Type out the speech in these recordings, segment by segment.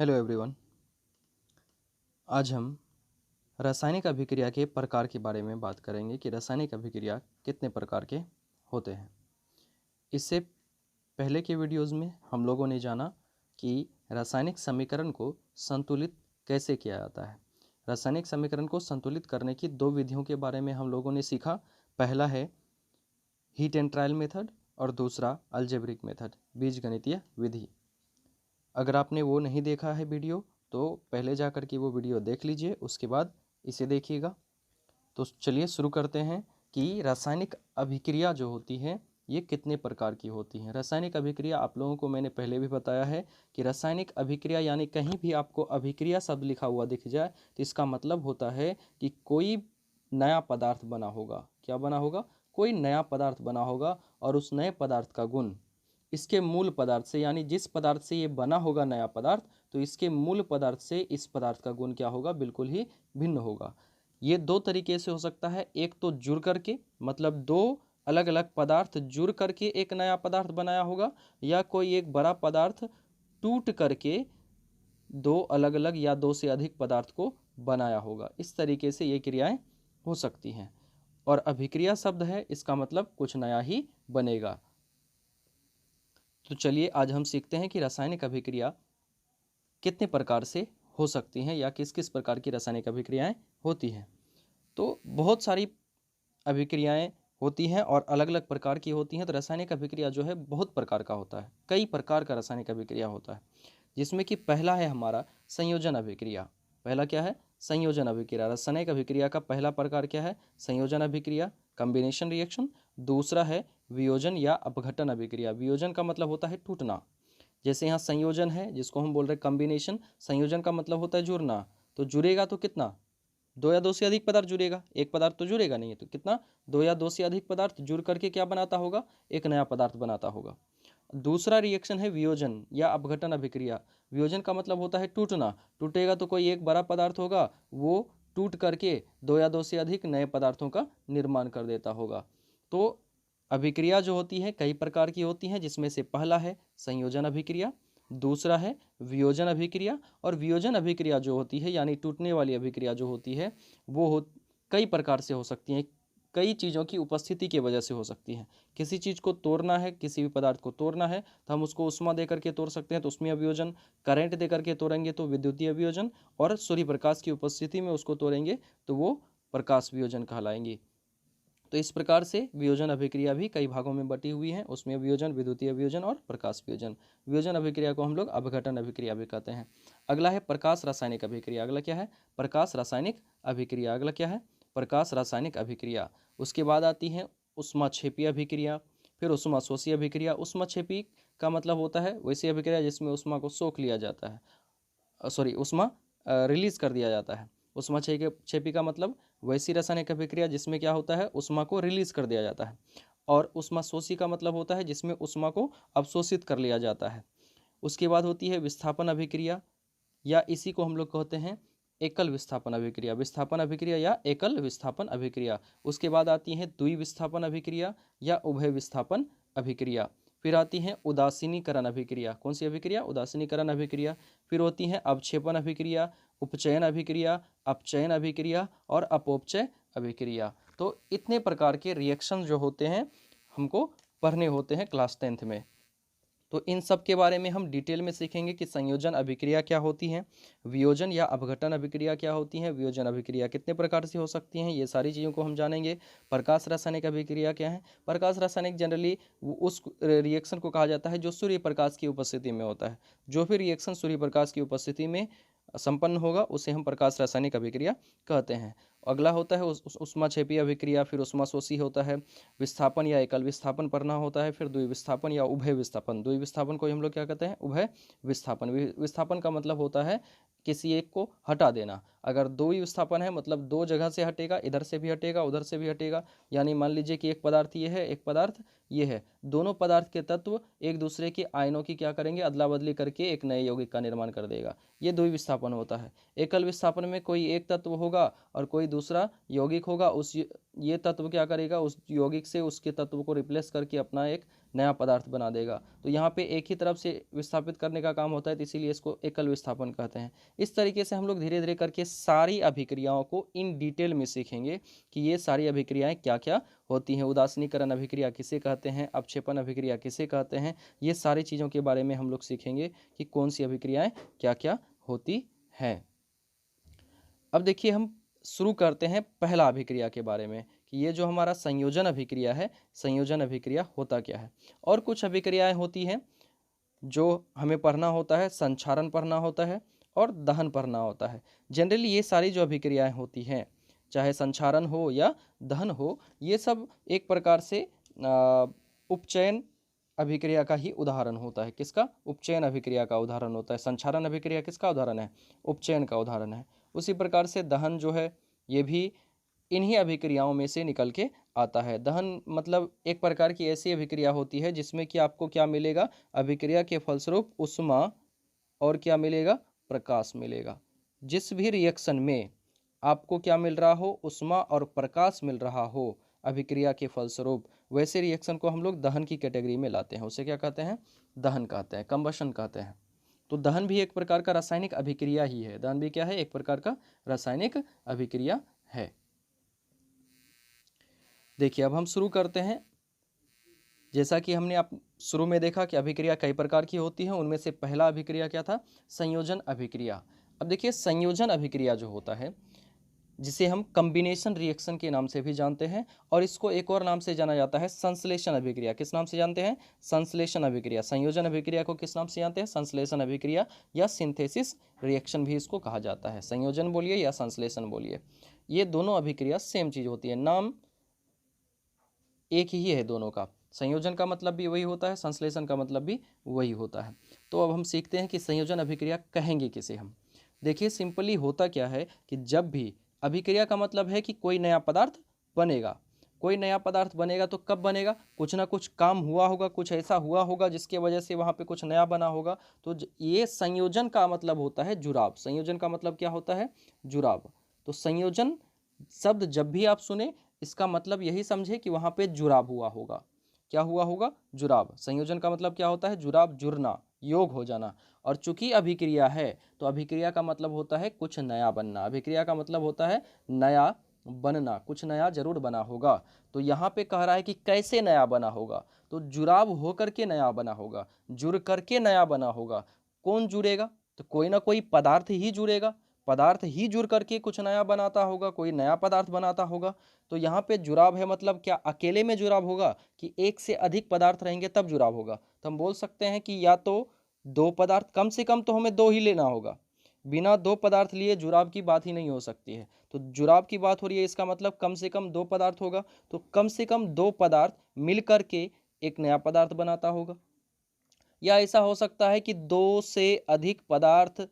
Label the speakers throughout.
Speaker 1: Hello everyone. आज हम रासायनिक अभिक्रिया के प्रकार के बारे में बात करेंगे कि रासायनिक अभिक्रिया कितने प्रकार के होते हैं। इससे पहले के वीडियोस में हम लोगों ने जाना कि रासायनिक समीकरण को संतुलित कैसे किया जाता है। रासायनिक समीकरण को संतुलित करने की दो विधियों के बारे में हम लोगों ने सीखा। पहला है हीट एंड ट्रायल मेथड और दूसरा अलजेब्रिक मेथड, बीजगणितीय विधि। अगर आपने वो नहीं देखा है वीडियो तो पहले जा कर के वो वीडियो देख लीजिए, उसके बाद इसे देखिएगा। तो चलिए शुरू करते हैं कि रासायनिक अभिक्रिया जो होती है ये कितने प्रकार की होती हैं। रासायनिक अभिक्रिया आप लोगों को मैंने पहले भी बताया है कि रासायनिक अभिक्रिया यानी कहीं भी आपको अभिक्रिया शब्द लिखा हुआ दिख जाए तो इसका मतलब होता है कि कोई नया पदार्थ बना होगा। क्या बना होगा? कोई नया पदार्थ बना होगा और उस नए पदार्थ का गुण इसके मूल पदार्थ से, यानी जिस पदार्थ से ये बना होगा नया पदार्थ, तो इसके मूल पदार्थ से इस पदार्थ का गुण क्या होगा? बिल्कुल ही भिन्न होगा। ये दो तरीके से हो सकता है। एक तो जुड़ करके, मतलब दो अलग अलग पदार्थ जुड़ करके एक नया पदार्थ बनाया होगा, या कोई एक बड़ा पदार्थ टूट करके दो अलग अलग या दो से अधिक पदार्थ को बनाया होगा। इस तरीके से ये क्रियाएं हो सकती हैं। और अभिक्रिया शब्द है, इसका मतलब कुछ नया ही बनेगा। तो चलिए आज हम सीखते हैं कि रासायनिक अभिक्रिया कितने प्रकार से हो सकती हैं या किस किस प्रकार की रासायनिक अभिक्रियाएं होती हैं। तो बहुत सारी अभिक्रियाएं होती हैं और अलग अलग प्रकार की होती हैं। तो रासायनिक अभिक्रिया जो है बहुत प्रकार का होता है, कई प्रकार का रासायनिक अभिक्रिया होता है, जिसमें कि पहला है हमारा संयोजन अभिक्रिया। पहला क्या है? संयोजन अभिक्रिया। रासायनिक अभिक्रिया का पहला प्रकार क्या है? संयोजन अभिक्रिया, कॉम्बिनेशन रिएक्शन। दूसरा है वियोजन या अपघटन अभिक्रिया। वियोजन का मतलब होता है टूटना। जैसे यहाँ संयोजन है जिसको हम बोल रहे हैं कॉम्बिनेशन। संयोजन का मतलब होता है जुड़ना। तो जुड़ेगा तो कितना? दो या दो से अधिक पदार्थ जुड़ेगा। एक पदार्थ तो जुड़ेगा नहीं है, तो कितना? दो या दो से अधिक पदार्थ जुड़ करके क्या बनाता होगा? एक नया पदार्थ बनाता होगा। दूसरा रिएक्शन है वियोजन या अपघटन अभिक्रिया। वियोजन का मतलब होता है टूटना। टूटेगा तो कोई एक बड़ा पदार्थ होगा, वो टूट करके दो या दो से अधिक नए पदार्थों का निर्माण कर देता होगा। तो अभिक्रिया जो होती है कई प्रकार की होती हैं, जिसमें से पहला है संयोजन अभिक्रिया, दूसरा है वियोजन अभिक्रिया। और वियोजन अभिक्रिया जो होती है यानी टूटने वाली अभिक्रिया जो होती है वो कई प्रकार से हो सकती हैं। कई चीज़ों की उपस्थिति की वजह से हो सकती हैं। किसी चीज़ को तोड़ना है, किसी भी पदार्थ को तोड़ना है तो हम उसको उष्मा दे करके तोड़ सकते हैं, तो उष्मीय वियोजन। करंट दे करके तोड़ेंगे तो विद्युतीय वियोजन। और सूर्य प्रकाश की उपस्थिति में उसको तोड़ेंगे तो वो प्रकाश वियोजन कहलाएंगी। तो इस प्रकार से वियोजन अभिक्रिया भी कई भागों में बटी हुई है। उसमें वियोजन, विद्युतीय वियोजन और प्रकाश वियोजन। वियोजन अभिक्रिया को हम लोग अपघटन अभिक्रिया भी कहते हैं। अगला है प्रकाश रासायनिक अभिक्रिया। अगला क्या है? प्रकाश रासायनिक अभिक्रिया। अगला क्या है? प्रकाश रासायनिक अभिक्रिया। उसके बाद आती है ऊष्माक्षेपी अभिक्रिया, फिर ऊष्माशोषी अभिक्रिया। ऊष्माक्षेपी का मतलब होता है वैसी अभिक्रिया जिसमें ऊष्मा को सोख लिया जाता है, ऊष्मा रिलीज कर दिया जाता है। ऊष्माक्षेपी का मतलब वैसी रासायनिक अभिक्रिया जिसमें क्या होता है? ऊष्मा को रिलीज कर दिया जाता है। और ऊष्माशोषी का मतलब होता है जिसमें ऊष्मा को अवशोषित कर लिया जाता है। उसके बाद होती है विस्थापन अभिक्रिया, या इसी को हम लोग कहते हैं एकल विस्थापन अभिक्रिया। विस्थापन अभिक्रिया या एकल विस्थापन अभिक्रिया। उसके बाद आती है द्विविस्थापन अभिक्रिया या उभय विस्थापन अभिक्रिया। फिर आती है उदासीनीकरण अभिक्रिया। कौन सी अभिक्रिया? उदासीनीकरण अभिक्रिया। फिर होती है अवक्षेपण अभिक्रिया, उपचयन अभिक्रिया, अपचयन अभिक्रिया और अपोपचय अभिक्रिया। तो इतने प्रकार के रिएक्शन जो होते हैं हमको पढ़ने होते हैं क्लास 10th में। तो इन सब के बारे में हम डिटेल में सीखेंगे कि संयोजन अभिक्रिया क्या होती है, वियोजन या अपघटन अभिक्रिया क्या होती है, वियोजन अभिक्रिया कितने प्रकार से हो सकती हैं, ये सारी चीज़ों को हम जानेंगे। प्रकाश रासायनिक अभिक्रिया क्या है? प्रकाश रासायनिक जनरली उस रिएक्शन को कहा जाता है जो सूर्य प्रकाश की उपस्थिति में होता है। जो भी रिएक्शन सूर्य प्रकाश की उपस्थिति में संपन्न होगा उसे हम प्रकाश रासायनिक अभिक्रिया कहते हैं। अगला होता है ऊष्माक्षेपी अभिक्रिया, फिर ऊष्माशोषी होता है, विस्थापन या एकल विस्थापन पढ़ना होता है, फिर द्विविस्थापन या उभय विस्थापन। द्विविस्थापन को हम लोग क्या कहते हैं? उभय विस्थापन। विस्थापन का मतलब होता है किसी एक को हटा देना। अगर दो ही विस्थापन है मतलब दो जगह से हटेगा, इधर से भी हटेगा उधर से भी हटेगा। यानी मान लीजिए कि एक पदार्थ ये है, एक पदार्थ ये है, दोनों पदार्थ के तत्व एक दूसरे के आयनों की क्या करेंगे? अदला बदली करके एक नए यौगिक का निर्माण कर देगा। ये द्विविस्थापन होता है। एकल विस्थापन में कोई एक तत्व होगा और कोई दूसरा यौगिक होगा, उस ये तत्व क्या करेगा? उस यौगिक से उसके तत्व को रिप्लेस करके अपना एक नया पदार्थ बना देगा। तो यहाँ पे एक ही तरफ से विस्थापित करने का काम होता है, तो इसीलिए इसको एकल विस्थापन कहते हैं। इस तरीके से हम लोग धीरे धीरे करके सारी अभिक्रियाओं को इन डिटेल में सीखेंगे कि ये सारी अभिक्रियाएं क्या क्या होती हैं। उदासीनीकरण अभिक्रिया किसे कहते हैं, अपक्षेपण अभिक्रिया किसे कहते हैं, ये सारी चीज़ों के बारे में हम लोग सीखेंगे कि कौन सी अभिक्रियाएं क्या क्या होती हैं। अब देखिए हम शुरू करते हैं पहला अभिक्रिया के बारे में कि ये जो हमारा संयोजन अभिक्रिया है, संयोजन अभिक्रिया होता क्या है। और कुछ अभिक्रियाएं होती हैं जो हमें पढ़ना होता है, संक्षारण पढ़ना होता है और दहन पढ़ना होता है। जनरली ये सारी जो अभिक्रियाएं होती हैं, चाहे संक्षारण हो या दहन हो, ये सब एक प्रकार से उपचयन अभिक्रिया का ही उदाहरण होता है। किसका? उपचयन अभिक्रिया का उदाहरण होता है। संक्षारण अभिक्रिया किसका उदाहरण है? उपचयन का उदाहरण है। उसी प्रकार से दहन जो है ये भी इन्हीं अभिक्रियाओं में से निकल के आता है। दहन मतलब एक प्रकार की ऐसी अभिक्रिया होती है जिसमें कि आपको क्या मिलेगा? अभिक्रिया के फलस्वरूप ऊष्मा और क्या मिलेगा? प्रकाश मिलेगा। जिस भी रिएक्शन में आपको क्या मिल रहा हो? ऊष्मा और प्रकाश मिल रहा हो अभिक्रिया के फलस्वरूप, वैसे रिएक्शन को हम लोग दहन की कैटेगरी में लाते हैं। उसे क्या कहते हैं? दहन कहते हैं, कंबशन कहते हैं। तो दहन भी एक प्रकार का रासायनिक अभिक्रिया ही है। दहन भी क्या है? एक प्रकार का रासायनिक अभिक्रिया है। देखिए अब हम शुरू करते हैं। जैसा कि हमने आप शुरू में देखा कि अभिक्रिया कई प्रकार की होती है, उनमें से पहला अभिक्रिया क्या था? संयोजन अभिक्रिया। अब देखिए संयोजन अभिक्रिया जो होता है, जिसे हम कॉम्बिनेशन रिएक्शन के नाम से भी जानते हैं, और इसको एक और नाम से जाना जाता है संश्लेषण अभिक्रिया। किस नाम से जानते हैं? संश्लेषण अभिक्रिया। संयोजन अभिक्रिया को किस नाम से जानते हैं? संश्लेषण अभिक्रिया या सिंथेसिस रिएक्शन भी इसको कहा जाता है। संयोजन बोलिए या संश्लेषण बोलिए, ये दोनों अभिक्रिया सेम चीज़ होती है, नाम एक ही है दोनों का। संयोजन का मतलब भी वही होता है, संश्लेषण का मतलब भी वही होता है। तो अब हम सीखते हैं कि संयोजन अभिक्रिया कहेंगे किसे हम। देखिए सिंपली होता क्या है कि जब भी अभिक्रिया का मतलब है कि कोई नया पदार्थ बनेगा। कोई नया पदार्थ बनेगा तो कब बनेगा? कुछ ना कुछ काम हुआ होगा, कुछ ऐसा हुआ होगा जिसके वजह से वहाँ पे कुछ नया बना होगा। तो ये संयोजन का मतलब होता है जुड़ाव। संयोजन का मतलब क्या होता है? जुड़ाव। तो संयोजन शब्द जब भी आप सुने, इसका मतलब यही समझे कि वहाँ पे जुड़ाव हुआ होगा। क्या हुआ होगा? जुड़ाव। संयोजन का मतलब क्या होता है? जुड़ाव, जुड़ना, योग हो जाना। और चूंकि अभिक्रिया है तो अभिक्रिया का मतलब होता है कुछ नया बनना। अभिक्रिया का मतलब होता है नया बनना, कुछ नया जरूर बना होगा। तो यहाँ पे कह रहा है कि कैसे नया बना होगा? तो जुड़ाव होकर के नया बना होगा, जुड़ करके नया बना होगा। कौन जुड़ेगा? तो कोई ना कोई पदार्थ ही जुड़ेगा। पदार्थ ही जुड़ करके कुछ नया बनाता होगा, कोई नया पदार्थ बनाता होगा। तो यहाँ पे जुड़ाव है मतलब क्या अकेले में जुड़ाव होगा कि एक से अधिक पदार्थ रहेंगे तब जुड़ाव होगा? तो हम बोल सकते हैं कि या तो दो पदार्थ, कम से कम तो हमें दो ही लेना होगा। बिना दो पदार्थ लिए जुड़ाव की बात ही नहीं हो सकती है। तो जुड़ाव की बात हो रही है, इसका मतलब कम से कम दो पदार्थ होगा। तो कम से कम दो पदार्थ मिल करके एक नया पदार्थ बनाता होगा। या ऐसा हो सकता है कि दो से अधिक पदार्थ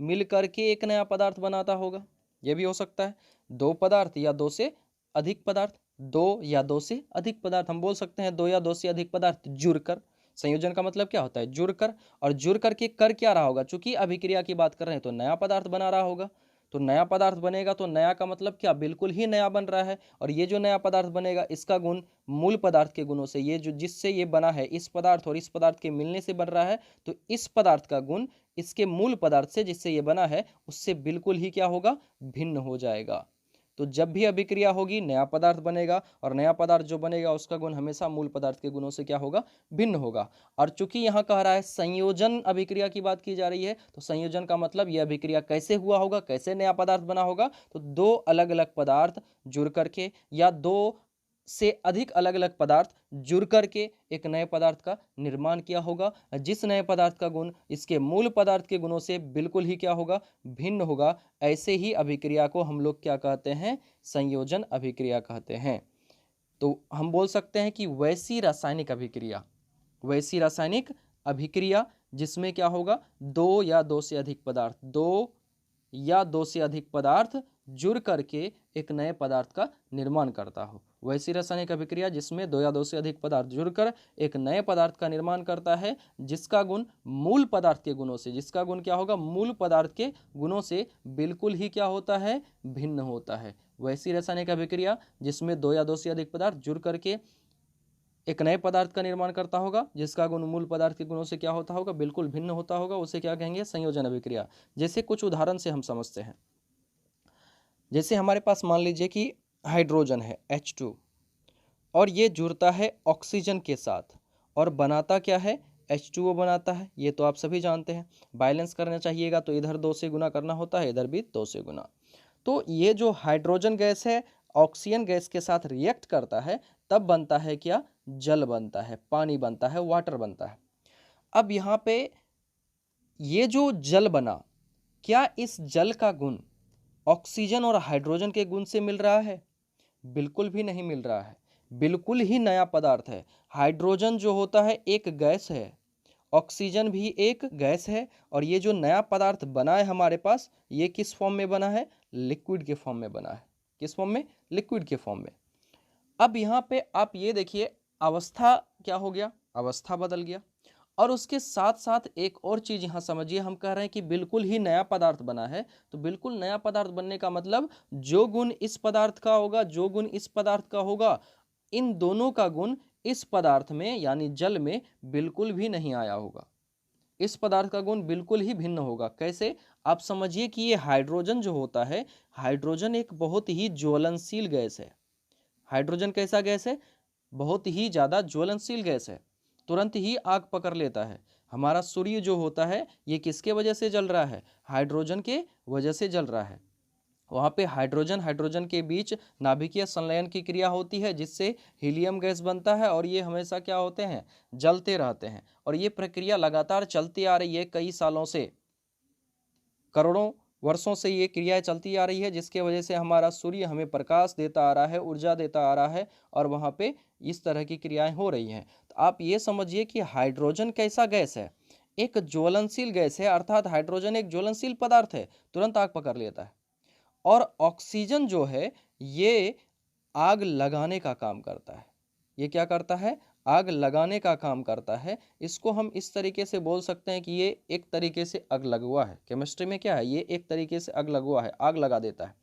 Speaker 1: मिल करके एक नया पदार्थ बनाता होगा, यह भी हो सकता है। दो पदार्थ या दो से अधिक पदार्थ, दो या दो से अधिक पदार्थ, हम बोल सकते हैं दो या दो से अधिक पदार्थ जुड़कर। संयोजन का मतलब क्या होता है? जुड़कर। और जुड़ करके कर क्या रहा होगा? चूंकि अभिक्रिया की बात कर रहे हैं तो नया पदार्थ बना रहा होगा। तो नया पदार्थ बनेगा तो नया का मतलब क्या? बिल्कुल ही नया बन रहा है। और ये जो नया पदार्थ बनेगा इसका गुण मूल पदार्थ के गुणों से, ये जो जिससे ये बना है, इस पदार्थ और इस पदार्थ के मिलने से बन रहा है, तो इस पदार्थ का गुण इसके मूल पदार्थ से जिससे ये बना है उससे बिल्कुल ही क्या होगा? भिन्न हो जाएगा। तो जब भी अभिक्रिया होगी नया पदार्थ बनेगा, और नया पदार्थ जो बनेगा उसका गुण हमेशा मूल पदार्थ के गुणों से क्या होगा? भिन्न होगा। और चूंकि यहाँ कह रहा है संयोजन अभिक्रिया की बात की जा रही है, तो संयोजन का मतलब यह अभिक्रिया कैसे हुआ होगा, कैसे नया पदार्थ बना होगा? तो दो अलग अलग पदार्थ जुड़ करके या दो से अधिक अलग अलग पदार्थ जुड़ करके एक नए पदार्थ का निर्माण किया होगा, जिस नए पदार्थ का गुण इसके मूल पदार्थ के गुणों से बिल्कुल ही क्या होगा? भिन्न होगा। ऐसे ही अभिक्रिया को हम लोग क्या कहते हैं? संयोजन अभिक्रिया कहते हैं। तो हम बोल सकते हैं कि वैसी रासायनिक अभिक्रिया, वैसी रासायनिक अभिक्रिया जिसमें क्या होगा? दो या दो से अधिक पदार्थ, दो या दो से अधिक पदार्थ जुड़ करके एक नए पदार्थ का निर्माण करता हो। वैसी रासायनिक अभिक्रिया जिसमें दो या दो से अधिक पदार्थ जुड़कर एक नए पदार्थ का निर्माण करता है, जिसका गुण मूल पदार्थ के गुणों से, जिसका गुण क्या होगा? मूल पदार्थ के गुणों से बिल्कुल ही क्या होता है? भिन्न होता है। वैसी रासायनिक अभिक्रिया जिसमें दो या दो से अधिक पदार्थ जुड़ करके एक नए पदार्थ का निर्माण करता होगा जिसका गुण मूल पदार्थ के गुणों से क्या होता होगा, बिल्कुल भिन्न होता होगा, उसे क्या कहेंगे, संयोजन अभिक्रिया। जैसे कुछ उदाहरण से हम समझते हैं। जैसे हमारे पास मान लीजिए कि हाइड्रोजन है H2 और ये जुड़ता है ऑक्सीजन के साथ और बनाता क्या है, H2O बनाता है। ये तो आप सभी जानते हैं। बैलेंस करना चाहिएगा तो इधर 2 से गुना करना होता है, इधर भी 2 से गुना। तो ये जो हाइड्रोजन गैस है ऑक्सीजन गैस के साथ रिएक्ट करता है, तब बनता है क्या, जल बनता है, पानी बनता है, वाटर बनता है। अब यहाँ पे ये जो जल बना, क्या इस जल का गुण ऑक्सीजन और हाइड्रोजन के गुण से मिल रहा है? बिल्कुल भी नहीं मिल रहा है। बिल्कुल ही नया पदार्थ है। हाइड्रोजन जो होता है एक गैस है, ऑक्सीजन भी एक गैस है, और ये जो नया पदार्थ बना है हमारे पास, ये किस फॉर्म में बना है, लिक्विड के फॉर्म में बना है। किस फॉर्म में, लिक्विड के फॉर्म में। अब यहाँ पे आप ये देखिए, अवस्था क्या हो गया, अवस्था बदल गया। और उसके साथ साथ एक और चीज यहाँ समझिए, हम कह रहे हैं कि बिल्कुल ही नया पदार्थ बना है, तो बिल्कुल नया पदार्थ बनने का मतलब जो गुण इस पदार्थ का होगा, जो गुण इस पदार्थ का होगा, इन दोनों का गुण इस पदार्थ में यानी जल में बिल्कुल भी नहीं आया होगा। इस पदार्थ का गुण बिल्कुल ही भिन्न होगा। कैसे, आप समझिए कि ये हाइड्रोजन जो होता है, हाइड्रोजन एक बहुत ही ज्वलनशील गैस है। हाइड्रोजन कैसा गैस है, बहुत ही ज्यादा ज्वलनशील गैस है, तुरंत ही आग पकड़ लेता है। हमारा सूर्य जो होता है ये किसके वजह से जल रहा है, हाइड्रोजन के वजह से जल रहा है। वहाँ पे हाइड्रोजन हाइड्रोजन के बीच नाभिकीय संलयन की क्रिया होती है जिससे हीलियम गैस बनता है, और ये हमेशा क्या होते हैं, जलते रहते हैं। और ये प्रक्रिया लगातार चलती आ रही है कई सालों से, करोड़ों वर्षों से ये क्रियाएं चलती आ रही है, जिसके वजह से हमारा सूर्य हमें प्रकाश देता आ रहा है, ऊर्जा देता आ रहा है, और वहाँ पे इस तरह की क्रियाएं हो रही हैं। तो आप ये समझिए कि हाइड्रोजन कैसा गैस है, एक ज्वलनशील गैस है, अर्थात हाइड्रोजन एक ज्वलनशील पदार्थ है, तुरंत आग पकड़ लेता है। और ऑक्सीजन जो है ये आग लगाने का काम करता है। ये क्या करता है, आग लगाने का काम करता है। इसको हम इस तरीके से बोल सकते हैं कि ये एक तरीके से अगलगुआ है। केमिस्ट्री में क्या है, ये एक तरीके से अगलगुआ है, आग लगा देता है।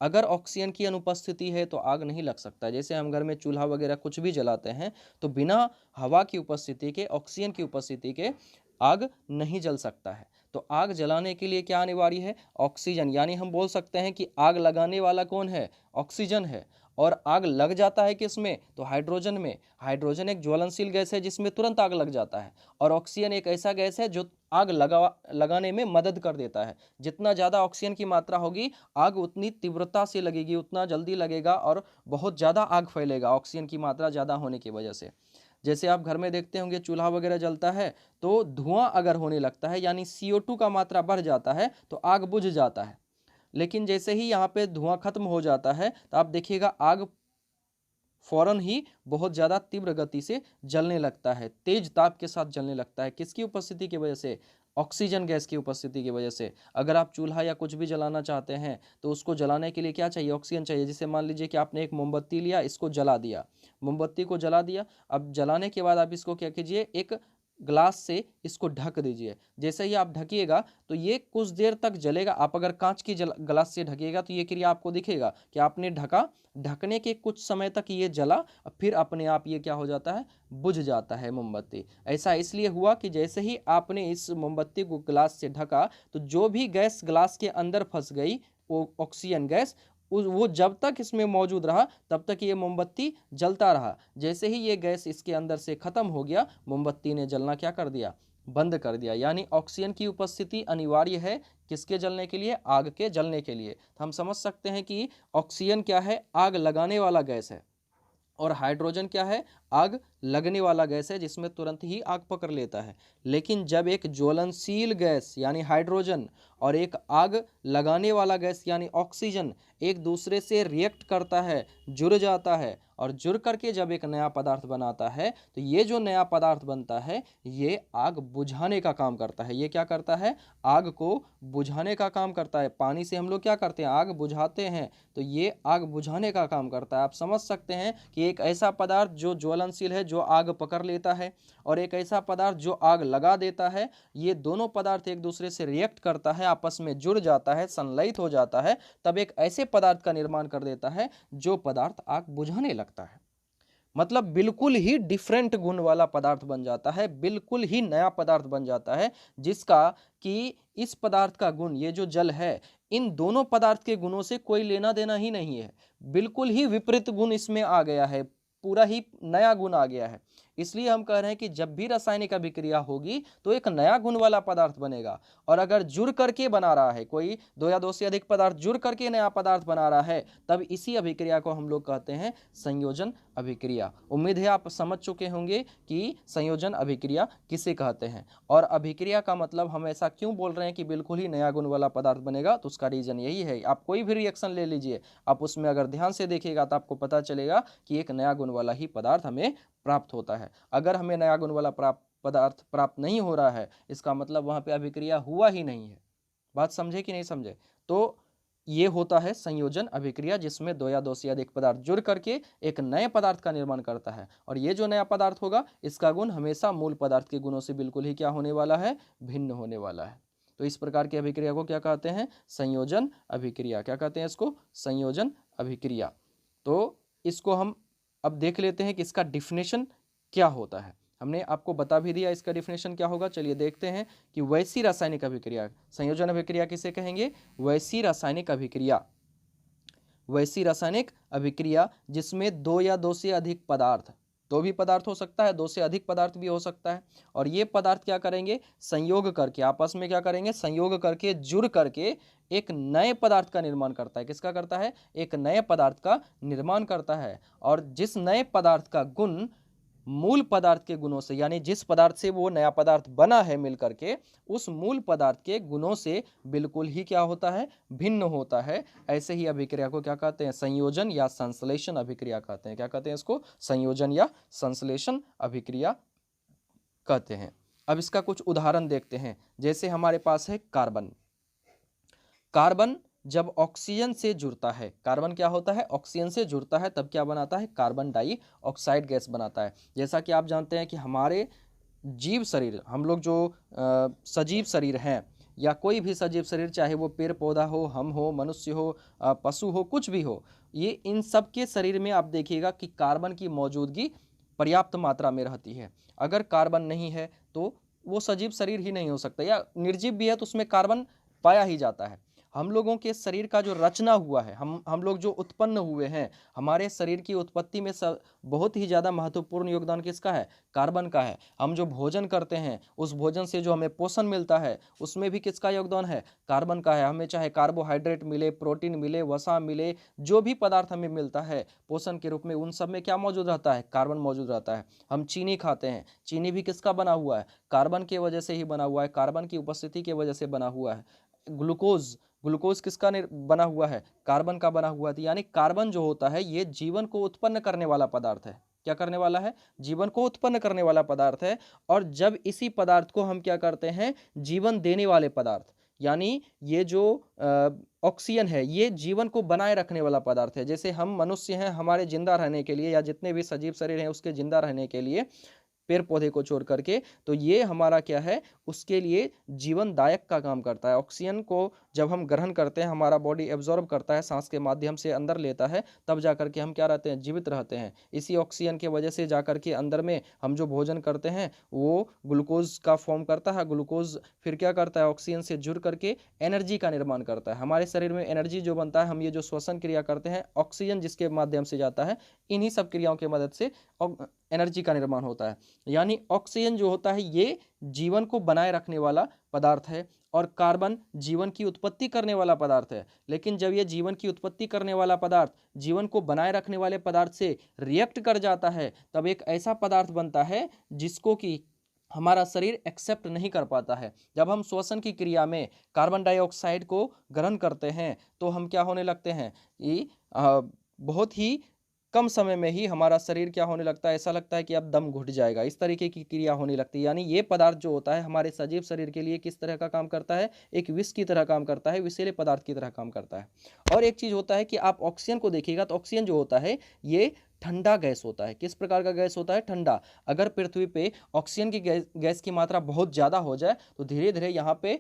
Speaker 1: अगर ऑक्सीजन की अनुपस्थिति है तो आग नहीं लग सकता। जैसे हम घर में चूल्हा वगैरह कुछ भी जलाते हैं तो बिना हवा की उपस्थिति के, ऑक्सीजन की उपस्थिति के आग नहीं जल सकता है। तो आग जलाने के लिए क्या अनिवार्य है, ऑक्सीजन। यानी हम बोल सकते हैं कि आग लगाने वाला कौन है, ऑक्सीजन है। और आग लग जाता है किसमें, तो हाइड्रोजन में। हाइड्रोजन एक ज्वलनशील गैस है जिसमें तुरंत आग लग जाता है, और ऑक्सीजन एक ऐसा गैस है जो आग लगाने में मदद कर देता है। जितना ज़्यादा ऑक्सीजन की मात्रा होगी, आग उतनी तीव्रता से लगेगी, उतना जल्दी लगेगा, और बहुत ज़्यादा आग फैलेगा ऑक्सीजन की मात्रा ज़्यादा होने की वजह से। जैसे आप घर में देखते होंगे चूल्हा वगैरह जलता है तो धुआं अगर होने लगता है, यानी CO2 का मात्रा बढ़ जाता है, तो आग बुझ जाता है। लेकिन जैसे ही यहाँ पे धुआं खत्म हो जाता है तो आप देखिएगा आग फौरन ही बहुत ज़्यादा तीव्र गति से जलने लगता है, तेज ताप के साथ जलने लगता है। किसकी उपस्थिति की वजह से, ऑक्सीजन गैस की उपस्थिति की वजह से। अगर आप चूल्हा या कुछ भी जलाना चाहते हैं तो उसको जलाने के लिए क्या चाहिए, ऑक्सीजन चाहिए। जैसे मान लीजिए कि आपने एक मोमबत्ती लिया, इसको जला दिया, मोमबत्ती को जला दिया। अब जलाने के बाद आप इसको क्या कीजिए, एक ग्लास से इसको ढक दीजिए। जैसे ही आप ढकिएगा तो ये कुछ देर तक जलेगा। आप अगर कांच की ग्लास से ढकिएगा तो ये क्रिया आपको दिखेगा कि आपने ढका, ढकने के कुछ समय तक ये जला, फिर अपने आप ये क्या हो जाता है, बुझ जाता है मोमबत्ती। ऐसा इसलिए हुआ कि जैसे ही आपने इस मोमबत्ती को ग्लास से ढका तो जो भी गैस ग्लास के अंदर फंस गई, वो ऑक्सीजन गैस, वो जब तक इसमें मौजूद रहा तब तक ये मोमबत्ती जलता रहा। जैसे ही ये गैस इसके अंदर से खत्म हो गया, मोमबत्ती ने जलना क्या कर दिया, बंद कर दिया। यानी ऑक्सीजन की उपस्थिति अनिवार्य है किसके जलने के लिए, आग के जलने के लिए। तो हम समझ सकते हैं कि ऑक्सीजन क्या है, आग लगाने वाला गैस है, और हाइड्रोजन क्या है, आग लगने वाला गैस है जिसमें तुरंत ही आग पकड़ लेता है। लेकिन जब एक ज्वलनशील गैस यानी हाइड्रोजन और एक आग लगाने वाला गैस यानी ऑक्सीजन एक दूसरे से रिएक्ट करता है, जुड़ जाता है, और जुड़ करके जब एक नया पदार्थ बनाता है तो ये जो नया पदार्थ बनता है ये आग बुझाने का काम करता है। ये क्या करता है, आग को बुझाने का काम करता है। पानी से हम लोग क्या करते हैं, आग बुझाते हैं, तो ये आग बुझाने का काम करता है। आप समझ सकते हैं कि एक ऐसा पदार्थ जो ज्वलनशील है, जो आग पकड़ लेता है, और एक ऐसा पदार्थ जो आग लगा देता है, ये दोनों पदार्थ एक दूसरे से रिएक्ट करता है, आपस में जुड़ जाता है, संलयित हो जाता है, तब एक ऐसे पदार्थ का निर्माण कर देता है जो पदार्थ आग बुझाने लगता है। मतलब बिल्कुल ही डिफरेंट गुण वाला पदार्थ बन जाता है, बिल्कुल ही नया पदार्थ बन जाता है, जिसका कि इस पदार्थ का गुण, ये जो जल है, इन दोनों पदार्थ के गुणों से कोई लेना देना ही नहीं है, बिल्कुल ही विपरीत गुण इसमें आ गया है, पूरा ही नया गुण आ गया है। इसलिए हम कह रहे हैं कि जब भी रासायनिक अभिक्रिया होगी तो एक नया गुण वाला पदार्थ बनेगा। और अगर जुड़ करके बना रहा है, कोई दो या दो से अधिक पदार्थ जुड़ करके नया पदार्थ बना रहा है, तब इसी अभिक्रिया को हम लोग कहते हैं संयोजन अभिक्रिया। उम्मीद है आप समझ चुके होंगे कि संयोजन अभिक्रिया किसे कहते हैं। और अभिक्रिया का मतलब हम ऐसा क्यों बोल रहे हैं कि बिल्कुल ही नया गुण वाला पदार्थ बनेगा, तो उसका रीजन यही है। आप कोई भी रिएक्शन ले लीजिए, आप उसमें अगर ध्यान से देखिएगा तो आपको पता चलेगा कि एक नया गुण वाला ही पदार्थ हमें प्राप्त होता है। अगर हमें नया गुण वाला पदार्थ प्राप्त नहीं हो रहा है, इसका मतलब वहां पे अभिक्रिया हुआ ही नहीं है। बात समझे कि नहीं समझे? तो ये होता है संयोजन अभिक्रिया, जिसमें दो या दो से अधिक पदार्थ जुड़ करके एक नए पदार्थ का निर्माण करता है। और ये जो नया पदार्थ होगा, इसका गुण हमेशा मूल पदार्थ के गुणों से बिल्कुल ही क्या होने वाला है? भिन्न होने वाला है। तो इस प्रकार की अभिक्रिया को क्या कहते हैं? संयोजन अभिक्रिया। क्या कहते हैं इसको? संयोजन अभिक्रिया। तो इसको हम अब देख लेते हैं कि इसका डिफिनेशन क्या होता है। हमने आपको बता भी दिया इसका डिफिनेशन क्या होगा। चलिए देखते हैं कि वैसी रासायनिक अभिक्रिया, संयोजन अभिक्रिया किसे कहेंगे? वैसी रासायनिक अभिक्रिया। वैसी रासायनिक अभिक्रिया जिसमें दो या दो से अधिक पदार्थ, दो भी पदार्थ हो सकता है, दो से अधिक पदार्थ भी हो सकता है, और ये पदार्थ क्या करेंगे? संयोग करके, आपस में क्या करेंगे? संयोग करके, जुड़ करके एक नए पदार्थ का निर्माण करता है। किसका करता है? एक नए पदार्थ का निर्माण करता है। और जिस नए पदार्थ का गुण मूल पदार्थ के गुणों से, यानी जिस पदार्थ से वो नया पदार्थ बना है मिलकर के, उस मूल पदार्थ के गुणों से बिल्कुल ही क्या होता है? भिन्न होता है। ऐसे ही अभिक्रिया को क्या कहते हैं? संयोजन या संश्लेषण अभिक्रिया कहते हैं। क्या कहते हैं इसको? संयोजन या संश्लेषण अभिक्रिया कहते हैं। अब इसका कुछ उदाहरण देखते हैं। जैसे हमारे पास है कार्बन। कार्बन जब ऑक्सीजन से जुड़ता है, कार्बन क्या होता है? ऑक्सीजन से जुड़ता है, तब क्या बनाता है? कार्बन डाइऑक्साइड गैस बनाता है। जैसा कि आप जानते हैं कि हमारे जीव शरीर, हम लोग जो सजीव शरीर हैं, या कोई भी सजीव शरीर, चाहे वो पेड़ पौधा हो, हम हो, मनुष्य हो, पशु हो, कुछ भी हो, ये इन सब के शरीर में आप देखिएगा कि कार्बन की मौजूदगी पर्याप्त मात्रा में रहती है। अगर कार्बन नहीं है तो वो सजीव शरीर ही नहीं हो सकता, या निर्जीव भी है तो उसमें कार्बन पाया ही जाता है। हम लोगों के शरीर का जो रचना हुआ है, हम लोग जो उत्पन्न हुए हैं, हमारे शरीर की उत्पत्ति में बहुत ही ज़्यादा महत्वपूर्ण योगदान किसका है? कार्बन का है। हम जो भोजन करते हैं, उस भोजन से जो हमें पोषण मिलता है, उसमें भी किसका योगदान है? कार्बन का है। हमें चाहे कार्बोहाइड्रेट मिले, प्रोटीन मिले, वसा मिले, जो भी पदार्थ हमें मिलता है पोषण के रूप में, उन सब में क्या मौजूद रहता है? कार्बन मौजूद रहता है। हम चीनी खाते हैं, चीनी भी किसका बना हुआ है? कार्बन की वजह से ही बना हुआ है, कार्बन की उपस्थिति की वजह से बना हुआ है। ग्लूकोज, ग्लूकोज किसका बना हुआ है? कार्बन का बना हुआ है। यानी कार्बन जो होता है, ये जीवन को उत्पन्न करने वाला पदार्थ है। क्या करने वाला है? जीवन को उत्पन्न करने वाला पदार्थ है। और जब इसी पदार्थ को हम क्या करते हैं? जीवन देने वाले पदार्थ, यानी ये जो ऑक्सीजन है, ये जीवन को बनाए रखने वाला पदार्थ है। जैसे हम मनुष्य हैं, हमारे जिंदा रहने के लिए, या जितने भी सजीव शरीर हैं उसके जिंदा रहने के लिए, पेड़ पौधे को छोड़ करके, तो ये हमारा क्या है? उसके लिए जीवनदायक का काम करता है। ऑक्सीजन को जब हम ग्रहण करते हैं, हमारा बॉडी एब्जॉर्ब करता है, सांस के माध्यम से अंदर लेता है, तब जाकर के हम क्या रहते हैं? जीवित रहते हैं। इसी ऑक्सीजन के वजह से जाकर के अंदर में हम जो भोजन करते हैं वो ग्लूकोज का फॉर्म करता है। ग्लूकोज फिर क्या करता है? ऑक्सीजन से जुड़ करके एनर्जी का निर्माण करता है। हमारे शरीर में एनर्जी जो बनता है, हम ये जो श्वसन क्रिया करते हैं, ऑक्सीजन जिसके माध्यम से जाता है, इन्हीं सब क्रियाओं की मदद से एनर्जी का निर्माण होता है। यानी ऑक्सीजन जो होता है, ये जीवन को बनाए रखने वाला पदार्थ है, और कार्बन जीवन की उत्पत्ति करने वाला पदार्थ है। लेकिन जब ये जीवन की उत्पत्ति करने वाला पदार्थ जीवन को बनाए रखने वाले पदार्थ से रिएक्ट कर जाता है, तब एक ऐसा पदार्थ बनता है जिसको कि हमारा शरीर एक्सेप्ट नहीं कर पाता है। जब हम श्वसन की क्रिया में कार्बन डाइऑक्साइड को ग्रहण करते हैं, तो हम क्या होने लगते हैं? ये बहुत ही कम समय में ही हमारा शरीर क्या होने लगता है? ऐसा लगता है कि अब दम घुट जाएगा, इस तरीके की क्रिया होने लगती है। यानी ये पदार्थ जो होता है हमारे सजीव शरीर के लिए किस तरह का काम करता है? एक विष की तरह काम करता है, विषैले पदार्थ की तरह काम करता है। और एक चीज होता है कि आप ऑक्सीजन को देखिएगा, तो ऑक्सीजन जो होता है ये ठंडा गैस होता है। किस प्रकार का गैस होता है? ठंडा। अगर पृथ्वी पे ऑक्सीजन की गैस की मात्रा बहुत ज्यादा हो जाए, तो धीरे धीरे यहाँ पे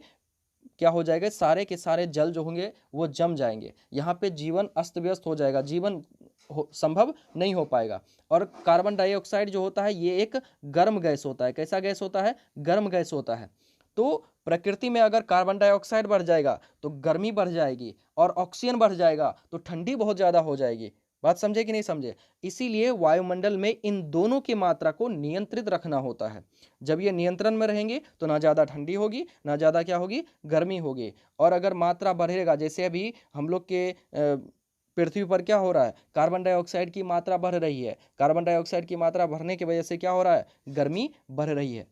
Speaker 1: क्या हो जाएगा? सारे के सारे जल जो होंगे वो जम जाएंगे, यहाँ पे जीवन अस्त व्यस्त हो जाएगा, जीवन संभव नहीं हो पाएगा। और कार्बन डाइऑक्साइड जो होता है ये एक गर्म गैस होता है। कैसा गैस होता है? गर्म गैस होता है। तो प्रकृति में अगर कार्बन डाइऑक्साइड बढ़ जाएगा तो गर्मी बढ़ जाएगी, और ऑक्सीजन बढ़ जाएगा तो ठंडी बहुत ज़्यादा हो जाएगी। बात समझे कि नहीं समझे? इसीलिए वायुमंडल में इन दोनों की मात्रा को नियंत्रित रखना होता है। जब ये नियंत्रण में रहेंगे तो ना ज़्यादा ठंडी होगी, ना ज़्यादा क्या होगी, गर्मी होगी। और अगर मात्रा बढ़ेगा, जैसे अभी हम लोग के पृथ्वी पर क्या हो रहा है, कार्बन डाइऑक्साइड की मात्रा बढ़ रही है। कार्बन डाइऑक्साइड की मात्रा बढ़ने की वजह से क्या हो रहा है, गर्मी बढ़ रही है।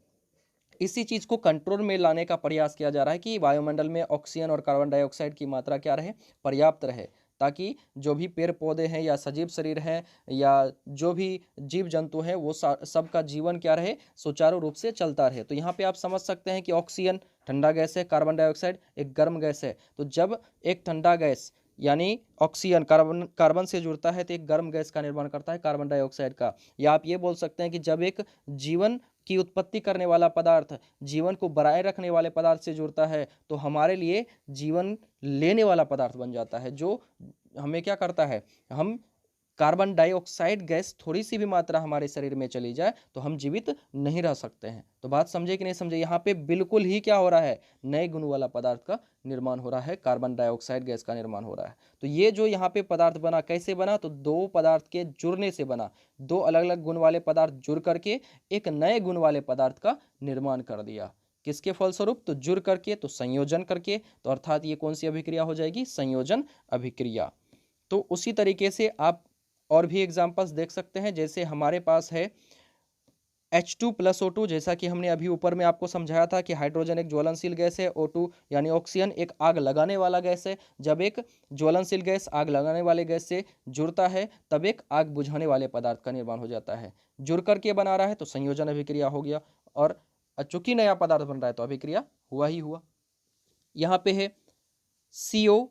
Speaker 1: इसी चीज़ को कंट्रोल में लाने का प्रयास किया जा रहा है कि वायुमंडल में ऑक्सीजन और कार्बन डाइऑक्साइड की मात्रा क्या रहे, पर्याप्त रहे, ताकि जो भी पेड़ पौधे हैं या सजीव शरीर हैं या जो भी जीव जंतु हैं वो सबका जीवन क्या रहे, सुचारू रूप से चलता रहे। तो यहाँ पे आप समझ सकते हैं कि ऑक्सीजन ठंडा गैस है, कार्बन डाइऑक्साइड एक गर्म गैस है। तो जब एक ठंडा गैस यानी ऑक्सीजन कार्बन से जुड़ता है तो एक गर्म गैस का निर्माण करता है, कार्बन डाइऑक्साइड का। या आप ये बोल सकते हैं कि जब एक जीवन की उत्पत्ति करने वाला पदार्थ जीवन को बनाए रखने वाले पदार्थ से जुड़ता है तो हमारे लिए जीवन लेने वाला पदार्थ बन जाता है, जो हमें क्या करता है, हम कार्बन डाइऑक्साइड गैस थोड़ी सी भी मात्रा हमारे शरीर में चली जाए तो हम जीवित नहीं रह सकते हैं। तो बात समझे कि नहीं समझे? यहाँ पे बिल्कुल ही क्या हो रहा है, नए गुण वाला पदार्थ का निर्माण हो रहा है, कार्बन डाइऑक्साइड गैस का निर्माण हो रहा है। तो ये जो यहाँ पे पदार्थ बना, कैसे बना, तो दो पदार्थ के जुड़ने से बना। दो अलग अलग गुण वाले पदार्थ जुड़ करके एक नए गुण वाले पदार्थ का निर्माण कर दिया। किसके फलस्वरूप? तो जुड़ करके, तो संयोजन करके। तो अर्थात ये कौन सी अभिक्रिया हो जाएगी? संयोजन अभिक्रिया। तो उसी तरीके से आप और भी एग्जाम्पल्स देख सकते हैं। जैसे हमारे पास है H2+O2, जैसा कि हमने अभी ऊपर में आपको समझाया था कि हाइड्रोजन एक ज्वलनशील गैस है, O2 यानी ऑक्सीजन एक आग लगाने वाला गैस है। जब एक ज्वलनशील गैस आग लगाने वाले गैस से जुड़ता है तब एक आग बुझाने वाले पदार्थ का निर्माण हो जाता है। जुड़ करके बना रहा है तो संयोजन अभिक्रिया हो गया, और चूंकि नया पदार्थ बन रहा है तो अभिक्रिया हुआ ही हुआ। यहाँ पे है CO+O2,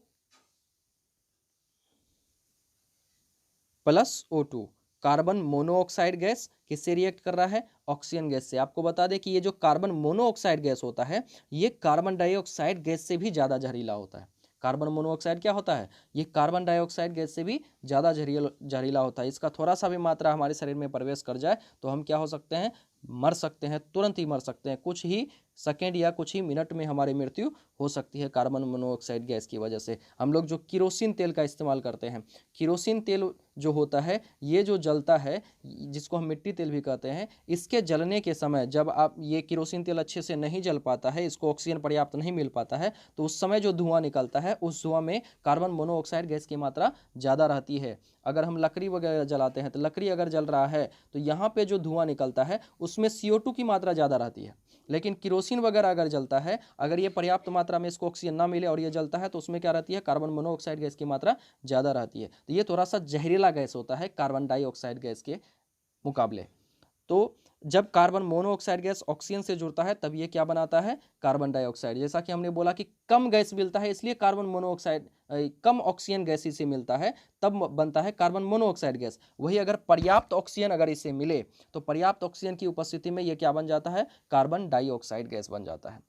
Speaker 1: कार्बन मोनोऑक्साइड गैस किससे रिएक्ट कर रहा है? ऑक्सीजन गैस से। आपको बता दें कि ये जो कार्बन मोनोऑक्साइड गैस होता है ये कार्बन डाइऑक्साइड गैस से भी ज़्यादा जहरीला होता है। कार्बन मोनोऑक्साइड क्या होता है? ये कार्बन डाइऑक्साइड गैस से भी ज़्यादा जहरीला होता है। इसका थोड़ा सा भी मात्रा हमारे शरीर में प्रवेश कर जाए तो हम क्या हो सकते हैं, मर सकते हैं, तुरंत ही मर सकते हैं। कुछ ही सेकेंड या कुछ ही मिनट में हमारी मृत्यु हो सकती है कार्बन मोनोऑक्साइड गैस की वजह से। हम लोग जो किरोसिन तेल का इस्तेमाल करते हैं, किरोसिन तेल जो होता है ये जो जलता है, जिसको हम मिट्टी तेल भी कहते हैं, इसके जलने के समय जब आप ये किरोसिन तेल अच्छे से नहीं जल पाता है, इसको ऑक्सीजन पर्याप्त नहीं मिल पाता है, तो उस समय जो धुआं निकलता है उस धुआं में कार्बन मोनोऑक्साइड गैस की मात्रा ज़्यादा रहती है। अगर हम लकड़ी वगैरह जलाते हैं तो लकड़ी अगर जल रहा है तो यहाँ पे जो धुआं निकलता है उसमें CO2 की मात्रा ज़्यादा रहती है। लेकिन किरोसिन वगैरह अगर जलता है, अगर ये पर्याप्त मात्रा में इसको ऑक्सीजन ना मिले और ये जलता है तो उसमें क्या रहती है, कार्बन मोनोऑक्साइड गैस की मात्रा ज़्यादा रहती है। तो ये थोड़ा सा जहरीला गैस होता है कार्बन डाइऑक्साइड गैस के मुकाबले। तो जब कार्बन मोनोऑक्साइड गैस ऑक्सीजन से जुड़ता है तब ये क्या बनाता है, कार्बन डाइऑक्साइड। जैसा कि हमने बोला कि कम गैस मिलता है इसलिए कार्बन मोनोऑक्साइड, कम ऑक्सीजन गैस इसे मिलता है तब बनता है कार्बन मोनोऑक्साइड गैस। वही अगर पर्याप्त ऑक्सीजन अगर इसे मिले तो पर्याप्त ऑक्सीजन की उपस्थिति में ये क्या बन जाता है, कार्बन डाइऑक्साइड गैस बन जाता है।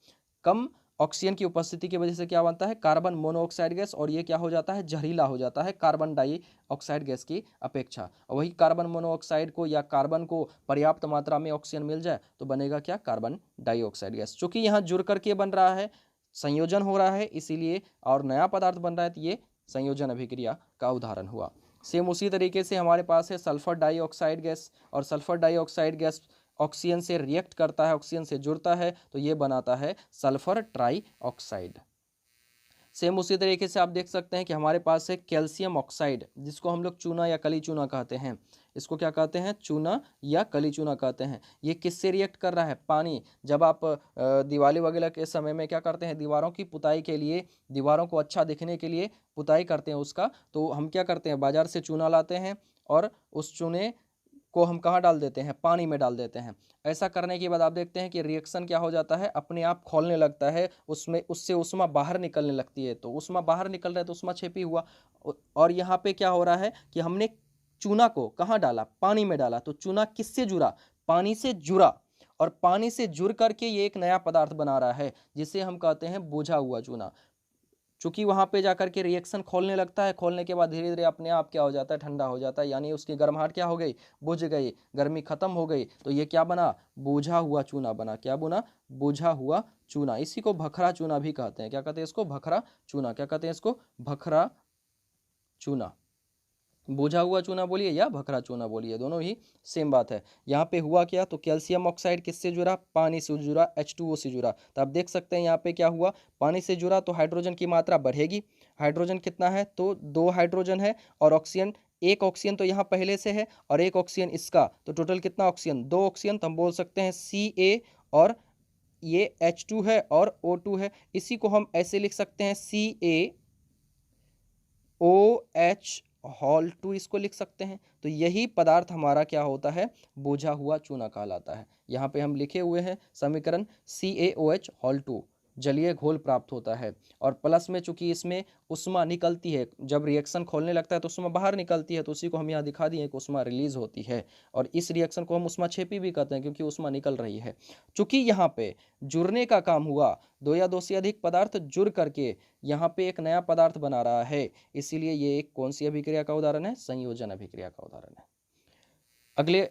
Speaker 1: कम ऑक्सीजन की उपस्थिति की वजह से क्या बनता है, कार्बन मोनोऑक्साइड गैस, और ये क्या हो जाता है, जहरीला हो जाता है कार्बन डाइऑक्साइड गैस की अपेक्षा। वही कार्बन मोनोऑक्साइड को या कार्बन को पर्याप्त मात्रा में ऑक्सीजन मिल जाए तो बनेगा क्या, कार्बन डाइऑक्साइड गैस। चूंकि यहाँ जुड़ करके बन रहा है, संयोजन हो रहा है इसीलिए, और नया पदार्थ बन रहा है तो ये संयोजन अभिक्रिया का उदाहरण हुआ। सेम उसी तरीके से हमारे पास है सल्फर डाइऑक्साइड गैस, और सल्फर डाइऑक्साइड गैस ऑक्सीजन से रिएक्ट करता है, ऑक्सीजन से जुड़ता है तो ये बनाता है सल्फर ट्राइऑक्साइड। सेम उसी तरीके से आप देख सकते हैं कि हमारे पास है कैल्शियम ऑक्साइड, जिसको हम लोग चूना या कली चूना कहते हैं। इसको क्या कहते हैं, चूना या कली चूना कहते हैं। ये किससे रिएक्ट कर रहा है, पानी। जब आप दिवाली वगैरह के समय में क्या करते हैं, दीवारों की पुताई के लिए, दीवारों को अच्छा दिखने के लिए पुताई करते हैं उसका, तो हम क्या करते हैं, बाजार से चूना लाते हैं और उस चूने को हम कहाँ डाल देते हैं, पानी में डाल देते हैं। ऐसा करने के बाद आप देखते हैं कि रिएक्शन क्या हो जाता है, अपने आप खोलने लगता है, उसमें उससे उष्मा बाहर निकलने लगती है। तो उष्मा बाहर निकल रहा है तो उष्मा छेपी हुआ, और यहाँ पे क्या हो रहा है कि हमने चूना को कहाँ डाला, पानी में डाला। तो चूना किससे जुड़ा, पानी से जुड़ा, और पानी से जुड़ करके ये एक नया पदार्थ बना रहा है जिसे हम कहते हैं बुझा हुआ चूना। चूंकि वहां पे जाकर के रिएक्शन खोलने लगता है, खोलने के बाद धीरे धीरे अपने आप क्या हो जाता है, ठंडा हो जाता है, यानी उसकी गर्माहट क्या हो गई, बुझ गई, गर्मी खत्म हो गई, तो ये क्या बना, बुझा हुआ चूना बना। क्या बना, बुझा हुआ चूना। इसी को भखरा चूना भी कहते हैं। क्या कहते हैं इसको, भखरा चूना। क्या कहते हैं इसको, भखरा चूना। बुझा हुआ चूना बोलिए या भखरा चूना बोलिए, दोनों ही सेम बात है। यहाँ पे हुआ क्या, तो कैल्शियम ऑक्साइड किससे जुड़ा, पानी से जुड़ा, H2O से जुड़ा। तो आप देख सकते हैं यहाँ पे क्या हुआ, पानी से जुड़ा तो हाइड्रोजन की मात्रा बढ़ेगी। हाइड्रोजन कितना है, तो 2 हाइड्रोजन है, और ऑक्सीजन, एक ऑक्सीजन तो यहाँ पहले से है और एक ऑक्सीजन इसका, तो टोटल कितना ऑक्सीजन, 2 ऑक्सीजन। तो हम बोल सकते हैं Ca, और ये H2 है और O2 है। इसी को हम ऐसे लिख सकते हैं CaOH हॉल 2, इसको लिख सकते हैं। तो यही पदार्थ हमारा क्या होता है, बुझा हुआ चूना कहलाता है। यहाँ पे हम लिखे हुए हैं समीकरण, CaOH हॉल 2 जलीय घोल प्राप्त होता है। और प्लस में चूंकि इसमें उष्मा निकलती है, जब रिएक्शन खोलने लगता है तो उष्मा बाहर निकलती है, तो उसी को हम यहाँ दिखा दिए कि उष्मा रिलीज होती है। और इस रिएक्शन को हम उष्माक्षेपी भी कहते हैं, क्योंकि उष्मा निकल रही है। चूंकि यहाँ पे जुड़ने का काम हुआ, 2 या 2 से अधिक पदार्थ जुड़ करके यहाँ पे एक नया पदार्थ बना रहा है, इसीलिए ये एक कौन सी अभिक्रिया का उदाहरण है, संयोजन अभिक्रिया का उदाहरण है। अगले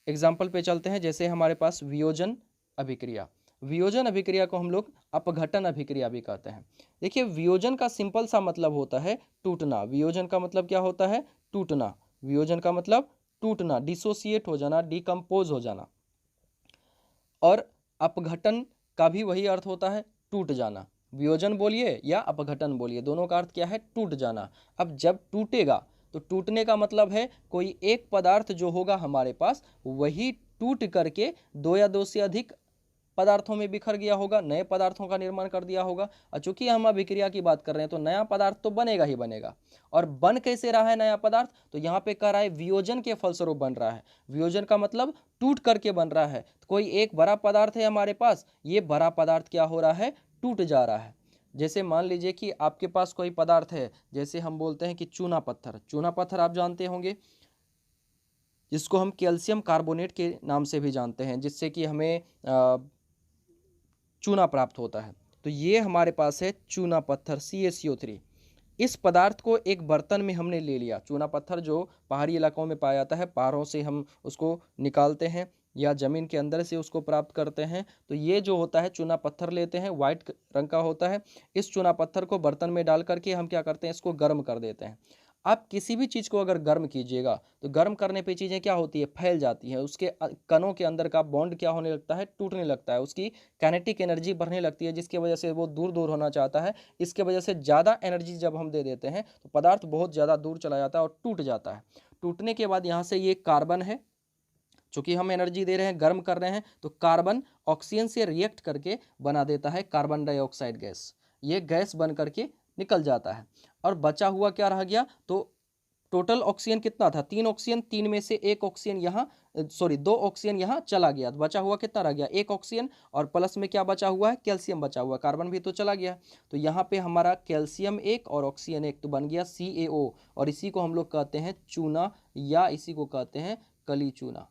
Speaker 1: एग्जाम्पल पे चलते हैं। जैसे हमारे पास वियोजन अभिक्रिया। वियोजन अभिक्रिया को हम लोग अपघटन अभिक्रिया भी कहते हैं। देखिए, वियोजन का सिंपल सा मतलब होता है टूटना। वियोजन का मतलब क्या होता है, टूटना। वियोजन का मतलब टूटना, डिसोसिएट हो जाना, डिकम्पोज हो जाना। और अपघटन का भी वही अर्थ होता है, टूट जाना। वियोजन बोलिए या अपघटन बोलिए, दोनों का अर्थ क्या है, टूट जाना। अब जब टूटेगा, तो टूटने का मतलब है कोई एक पदार्थ जो होगा हमारे पास, वही टूट करके 2 या 2 से अधिक पदार्थों में बिखर गया होगा, नए पदार्थों का निर्माण कर दिया होगा। और चूंकि हम अभिक्रिया की बात कर रहे हैं, तो नया पदार्थ तो बनेगा ही बनेगा। और बन कैसे रहा है नया पदार्थ, तो यहाँ पे कह रहा है वियोजन के फलस्वरूप बन रहा है। वियोजन का मतलब टूट करके बन रहा है। तो कोई एक बड़ा पदार्थ है हमारे पास, ये बड़ा पदार्थ क्या हो रहा है, टूट जा रहा है। जैसे मान लीजिए कि आपके पास कोई पदार्थ है, जैसे हम बोलते हैं कि चूना पत्थर। चूना पत्थर आप जानते होंगे, जिसको हम कैल्शियम कार्बोनेट के नाम से भी जानते हैं, जिससे कि हमें चूना प्राप्त होता है। तो ये हमारे पास है चूना पत्थर, CaCO3। इस पदार्थ को एक बर्तन में हमने ले लिया। चूना पत्थर जो पहाड़ी इलाकों में पाया जाता है, पहाड़ों से हम उसको निकालते हैं या ज़मीन के अंदर से उसको प्राप्त करते हैं। तो ये जो होता है, चूना पत्थर लेते हैं, वाइट रंग का होता है। इस चूना पत्थर को बर्तन में डाल करके हम क्या करते हैं, इसको गर्म कर देते हैं। आप किसी भी चीज़ को अगर गर्म कीजिएगा, तो गर्म करने पे चीज़ें क्या होती है, फैल जाती हैं। उसके कणों के अंदर का बॉन्ड क्या होने लगता है, टूटने लगता है। उसकी काइनेटिक एनर्जी बढ़ने लगती है, जिसकी वजह से वो दूर दूर होना चाहता है। इसके वजह से ज़्यादा एनर्जी जब हम दे देते हैं, तो पदार्थ बहुत ज़्यादा दूर चला जाता है और टूट जाता है। टूटने के बाद यहाँ से ये कार्बन है, चूंकि हम एनर्जी दे रहे हैं, गर्म कर रहे हैं, तो कार्बन ऑक्सीजन से रिएक्ट करके बना देता है कार्बन डाइऑक्साइड गैस। ये गैस बन करके निकल जाता है। और बचा हुआ क्या रह गया, तो टोटल ऑक्सीजन कितना था, 3 ऑक्सीजन। 3 में से 1 ऑक्सीजन यहाँ, सॉरी 2 ऑक्सीजन यहाँ चला गया, तो बचा हुआ कितना रह गया, 1 ऑक्सीजन। और प्लस में क्या बचा हुआ है, कैल्शियम बचा हुआ, कार्बन भी तो चला गया। तो यहाँ पे हमारा कैल्शियम 1 और ऑक्सीजन 1, तो बन गया CaO। और इसी को हम लोग कहते हैं चूना, या इसी को कहते हैं कली चूना।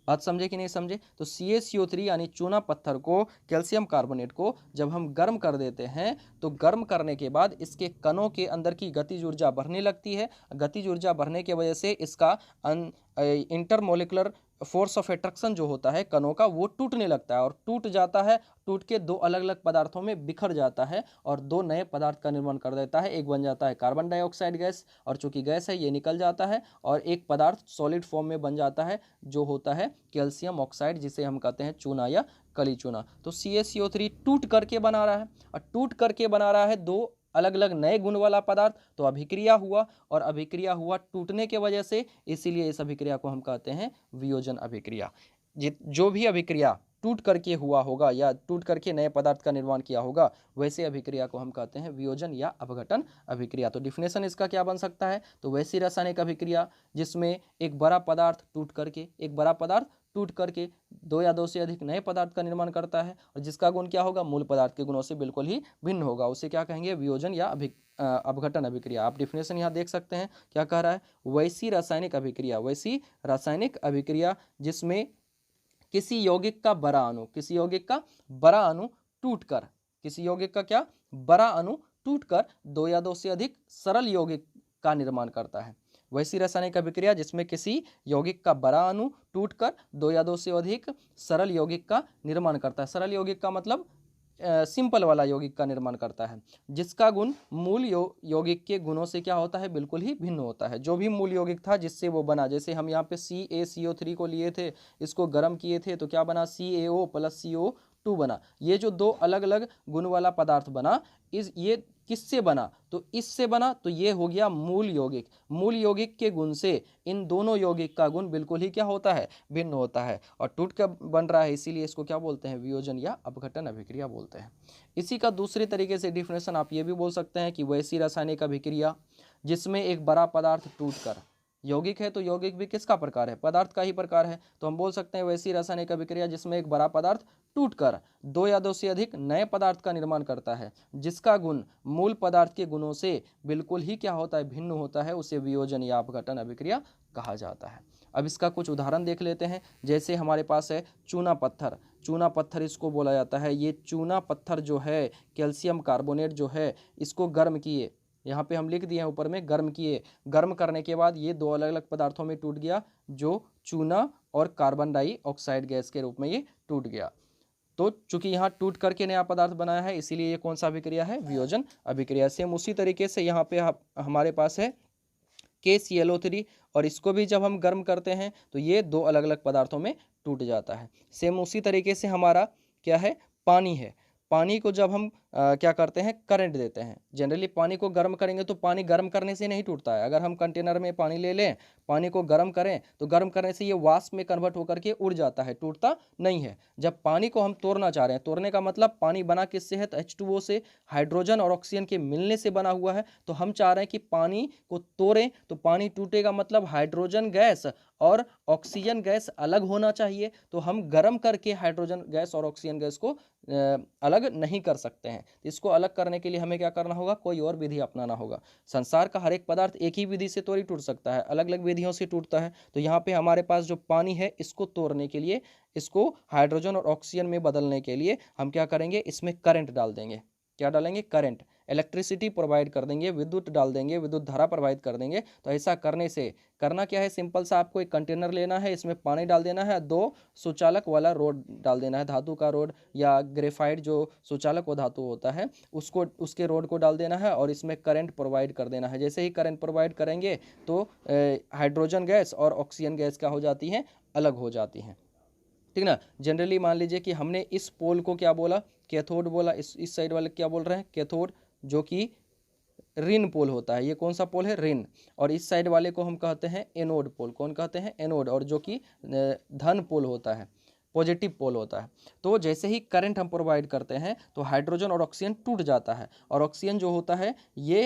Speaker 1: बात समझे कि नहीं समझे। तो CaCO3 यानी चूना पत्थर को, कैल्शियम कार्बोनेट को जब हम गर्म कर देते हैं, तो गर्म करने के बाद इसके कणों के अंदर की गतिज ऊर्जा बढ़ने लगती है। गतिज ऊर्जा बढ़ने की वजह से इसका इंटरमोलिकुलर फोर्स ऑफ अट्रैक्शन जो होता है कणों का, वो टूटने लगता है और टूट जाता है। टूट के 2 अलग अलग पदार्थों में बिखर जाता है और 2 नए पदार्थ का निर्माण कर देता है। एक बन जाता है कार्बन डाइऑक्साइड गैस, और चूंकि गैस है ये निकल जाता है। और एक पदार्थ सॉलिड फॉर्म में बन जाता है, जो होता है कैल्शियम ऑक्साइड, जिसे हम कहते हैं चूना या कली चूना। तो CaCO3 टूट करके बना रहा है, और टूट करके बना रहा है 2 अलग अलग नए गुण वाला पदार्थ। तो अभिक्रिया हुआ, और अभिक्रिया हुआ टूटने के वजह से, इसीलिए इस अभिक्रिया को हम कहते हैं वियोजन अभिक्रिया। जो भी अभिक्रिया टूट करके हुआ होगा या टूट करके नए पदार्थ का निर्माण किया होगा, वैसे अभिक्रिया को हम कहते हैं वियोजन या अपघटन अभिक्रिया। तो डिफिनेशन इसका क्या बन सकता है, तो वैसी रासायनिक अभिक्रिया जिसमें एक बड़ा पदार्थ टूट करके, एक बड़ा पदार्थ टूट करके 2 या 2 से अधिक नए पदार्थ का निर्माण करता है, और जिसका गुण क्या होगा, मूल पदार्थ के गुणों से बिल्कुल ही भिन्न होगा, उसे क्या कहेंगे, वियोजन या अपघटन अभिक्रिया। आप डिफिनेशन यहाँ देख सकते हैं, क्या कह रहा है, वैसी रासायनिक अभिक्रिया, वैसी रासायनिक अभिक्रिया जिसमें किसी यौगिक का बड़ा अणु, किसी यौगिक का बड़ा अणु टूटकर, किसी यौगिक का क्या, बड़ा अणु टूटकर दो या दो से अधिक सरल यौगिक का निर्माण करता है। वैसी रासायनिक अभिक्रिया जिसमें किसी यौगिक का बड़ा अणु टूटकर दो या दो से अधिक सरल यौगिक का निर्माण करता है। सरल यौगिक का मतलब सिंपल वाला यौगिक का निर्माण करता है, जिसका गुण मूल यौगिक के गुणों से क्या होता है, बिल्कुल ही भिन्न होता है। जो भी मूल यौगिक था जिससे वो बना, जैसे हम यहाँ पे CaCO3 को लिए थे, इसको गर्म किए थे तो क्या बना, CaO + CO2 बना। ये जो दो अलग अलग गुण वाला पदार्थ बना, ये किससे बना, तो इससे बना, तो ये हो गया मूल यौगिक। मूल यौगिक के गुण से इन दोनों यौगिक का गुण बिल्कुल ही क्या होता है, भिन्न होता है, और टूट कर बन रहा है, इसीलिए इसको क्या बोलते हैं, वियोजन या अपघटन अभिक्रिया बोलते हैं। इसी का दूसरे तरीके से डिफिनेशन आप ये भी बोल सकते हैं कि वैसी रासायनिक अभिक्रिया जिसमें एक बड़ा पदार्थ टूटकर, यौगिक है तो यौगिक भी किसका प्रकार है, पदार्थ का ही प्रकार है, तो हम बोल सकते हैं वैसी रासायनिक अभिक्रिया जिसमें एक बड़ा पदार्थ टूटकर दो या दो से अधिक नए पदार्थ का निर्माण करता है, जिसका गुण मूल पदार्थ के गुणों से बिल्कुल ही क्या होता है, भिन्न होता है, उसे वियोजन या अपघटन अभिक्रिया कहा जाता है। अब इसका कुछ उदाहरण देख लेते हैं। जैसे हमारे पास है चूना पत्थर, चूना पत्थर इसको बोला जाता है। ये चूना पत्थर जो है, कैल्शियम कार्बोनेट जो है, इसको गर्म किए, यहाँ पे हम लिख दिए हैं ऊपर में, गर्म किए, गर्म करने के बाद ये दो अलग अलग पदार्थों में टूट गया, जो चूना और कार्बन डाइऑक्साइड गैस के रूप में ये टूट गया। तो चूंकि यहाँ टूट करके नया पदार्थ बनाया है, इसीलिए ये कौन सा अभिक्रिया है, वियोजन अभिक्रिया। सेम उसी तरीके से यहाँ पे हमारे पास है KClO3, और इसको भी जब हम गर्म करते हैं तो ये दो अलग अलग पदार्थों में टूट जाता है। सेम उसी तरीके से हमारा क्या है, पानी है। पानी को जब हम क्या करते हैं, करंट देते हैं। जनरली पानी को गर्म करेंगे तो पानी गर्म करने से नहीं टूटता है। अगर हम कंटेनर में पानी ले लें, पानी को गर्म करें, तो गर्म करने से ये वाष्प में कन्वर्ट होकर के उड़ जाता है, टूटता नहीं है। जब पानी को हम तोड़ना चाह रहे हैं, तोड़ने का मतलब पानी बना किससे है, तो H2O से, हाइड्रोजन और ऑक्सीजन के मिलने से बना हुआ है। तो हम चाह रहे हैं कि पानी को तोड़ें, तो पानी टूटेगा मतलब हाइड्रोजन गैस और ऑक्सीजन गैस अलग होना चाहिए। तो हम गर्म करके हाइड्रोजन गैस और ऑक्सीजन गैस को अलग नहीं कर सकते हैं। इसको अलग करने के लिए हमें क्या करना होगा, कोई और विधि अपनाना होगा। संसार का हर एक पदार्थ एक ही विधि से थोड़ी टूट सकता है, अलग अलग विधियों से टूटता है। तो यहाँ पे हमारे पास जो पानी है, इसको तोड़ने के लिए, इसको हाइड्रोजन और ऑक्सीजन में बदलने के लिए हम क्या करेंगे, इसमें करंट डाल देंगे। क्या डालेंगे, करंट, इलेक्ट्रिसिटी प्रोवाइड कर देंगे, विद्युत डाल देंगे, विद्युत धारा प्रोवाइड कर देंगे। तो ऐसा करने से करना क्या है, सिंपल सा, आपको एक कंटेनर लेना है, इसमें पानी डाल देना है, दो सुचालक वाला रोड डाल देना है, धातु का रोड या ग्रेफाइट जो सुचालक वो धातु होता है, उसको, उसके रोड को डाल देना है और इसमें करंट प्रोवाइड कर देना है। जैसे ही करंट प्रोवाइड करेंगे तो हाइड्रोजन गैस और ऑक्सीजन गैस क्या हो जाती हैं, अलग हो जाती हैं, ठीक ना। जनरली मान लीजिए कि हमने इस पोल को क्या बोला, कैथोड बोला, इस साइड वाले क्या बोल रहे हैं, कैथोड, जो कि ऋण पोल होता है। ये कौन सा पोल है, ऋण। और इस साइड वाले को हम कहते हैं एनोड पोल। कौन कहते हैं, एनोड, और जो कि धन पोल होता है, पॉजिटिव पोल होता है। तो जैसे ही करंट हम प्रोवाइड करते हैं तो हाइड्रोजन और ऑक्सीजन टूट जाता है, और ऑक्सीजन जो होता है ये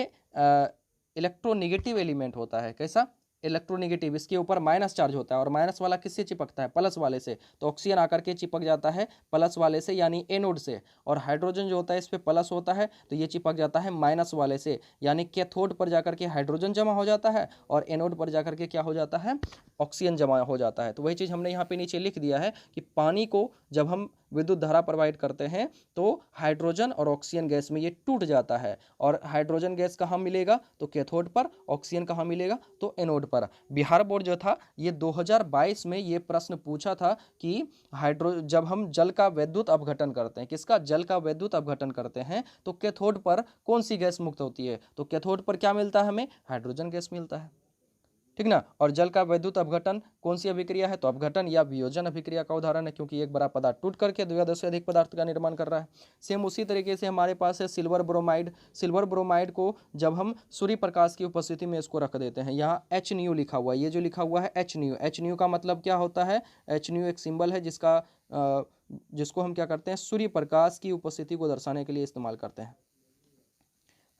Speaker 1: इलेक्ट्रोनेगेटिव एलिमेंट होता है। कैसा, इलेक्ट्रोनेगेटिव, इसके ऊपर माइनस चार्ज होता है, और माइनस वाला किससे चिपकता है, प्लस वाले से। तो ऑक्सीजन आकर के चिपक जाता है प्लस वाले से, यानी एनोड से, और हाइड्रोजन जो होता है इस पे प्लस होता है, तो ये चिपक जाता है माइनस वाले से, यानी कैथोड पर जाकर के हाइड्रोजन जमा हो जाता है और एनोड पर जाकर के क्या हो जाता है, ऑक्सीजन जमा हो जाता है। तो वही चीज़ हमने यहाँ पे नीचे लिख दिया है कि पानी को जब हम विद्युत धारा प्रोवाइड करते हैं तो हाइड्रोजन और ऑक्सीजन गैस में ये टूट जाता है, और हाइड्रोजन गैस कहाँ मिलेगा, तो कैथोड पर, ऑक्सीजन कहाँ मिलेगा, तो एनोड पर। बिहार बोर्ड जो था ये 2022 में ये प्रश्न पूछा था कि जब हम जल का वैद्युत अपघटन करते हैं, किसका, जल का वैद्युत अपघटन करते हैं, तो कैथोड पर कौन सी गैस मुक्त होती है, तो कैथोड पर क्या मिलता है हमें, हाइड्रोजन गैस मिलता है, ठीक ना। और जल का वैद्युत अपघटन कौन सी अभिक्रिया है, तो अपघटन या वियोजन अभिक्रिया का उदाहरण है, क्योंकि एक बड़ा पदार्थ टूट करके दो या दो से अधिक पदार्थ का निर्माण कर रहा है। सेम उसी तरीके से हमारे पास है सिल्वर ब्रोमाइड। सिल्वर ब्रोमाइड को जब हम सूर्य प्रकाश की उपस्थिति में इसको रख देते हैं, यहाँ HNu लिखा हुआ है, ये जो लिखा हुआ है HNu, HNu का मतलब क्या होता है, HNu एक सिंबल है जिसको हम क्या करते हैं, सूर्य प्रकाश की उपस्थिति को दर्शाने के लिए इस्तेमाल करते हैं।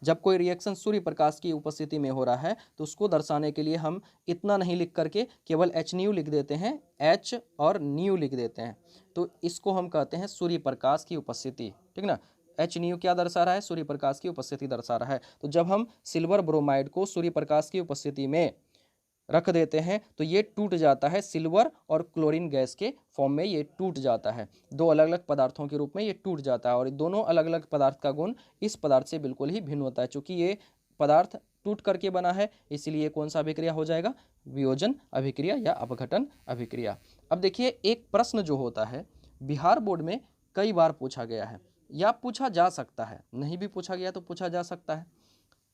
Speaker 1: जब कोई रिएक्शन सूर्य प्रकाश की उपस्थिति में हो रहा है तो उसको दर्शाने के लिए हम इतना नहीं लिख करके केवल HNu लिख देते हैं, H और न्यू लिख देते हैं, तो इसको हम कहते हैं सूर्य प्रकाश की उपस्थिति, ठीक ना। HNu क्या दर्शा रहा है, सूर्य प्रकाश की उपस्थिति दर्शा रहा है। तो जब हम सिल्वर ब्रोमाइड को सूर्य प्रकाश की उपस्थिति में रख देते हैं तो ये टूट जाता है, सिल्वर और क्लोरीन गैस के फॉर्म में ये टूट जाता है, दो अलग अलग पदार्थों के रूप में ये टूट जाता है। और दोनों अलग अलग पदार्थ का गुण इस पदार्थ से बिल्कुल ही भिन्न होता है। चूंकि ये पदार्थ टूट करके बना है, इसलिए कौन सा अभिक्रिया हो जाएगा, वियोजन अभिक्रिया या अपघटन अभिक्रिया। अब देखिए, एक प्रश्न जो होता है बिहार बोर्ड में कई बार पूछा गया है या पूछा जा सकता है, नहीं भी पूछा गया तो पूछा जा सकता है,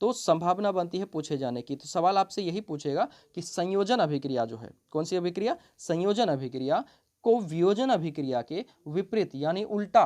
Speaker 1: तो संभावना बनती है पूछे जाने की। तो सवाल आपसे यही पूछेगा कि संयोजन अभिक्रिया जो है, कौन सी अभिक्रिया, संयोजन अभिक्रिया को वियोजन अभिक्रिया के विपरीत यानी उल्टा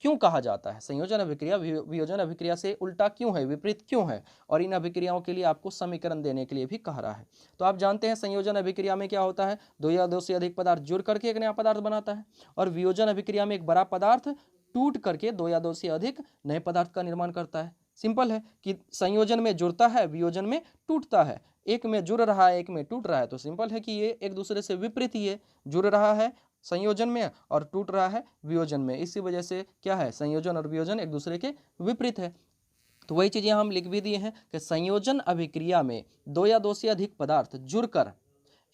Speaker 1: क्यों कहा जाता है। संयोजन अभिक्रिया वियोजन अभिक्रिया से उल्टा क्यों है, विपरीत क्यों है, और इन अभिक्रियाओं के लिए आपको समीकरण देने के लिए भी कह रहा है। तो आप जानते हैं संयोजन अभिक्रिया में क्या होता है, दो या दो से अधिक पदार्थ जुड़ करके एक नया पदार्थ बनाता है, और वियोजन अभिक्रिया में एक बड़ा पदार्थ टूट करके दो या दो से अधिक नए पदार्थ का निर्माण करता है। सिंपल है कि संयोजन में जुड़ता है, वियोजन में टूटता है, एक में जुड़ रहा है एक में टूट रहा है, तो सिंपल है कि ये एक दूसरे से विपरीत ही है, जुड़ रहा है संयोजन में और टूट रहा है वियोजन में। इसी वजह से क्या है, संयोजन और वियोजन एक दूसरे के विपरीत है। तो वही चीज़ यहाँ हम लिख भी दिए हैं कि संयोजन अभिक्रिया में दो या दो से अधिक पदार्थ जुड़कर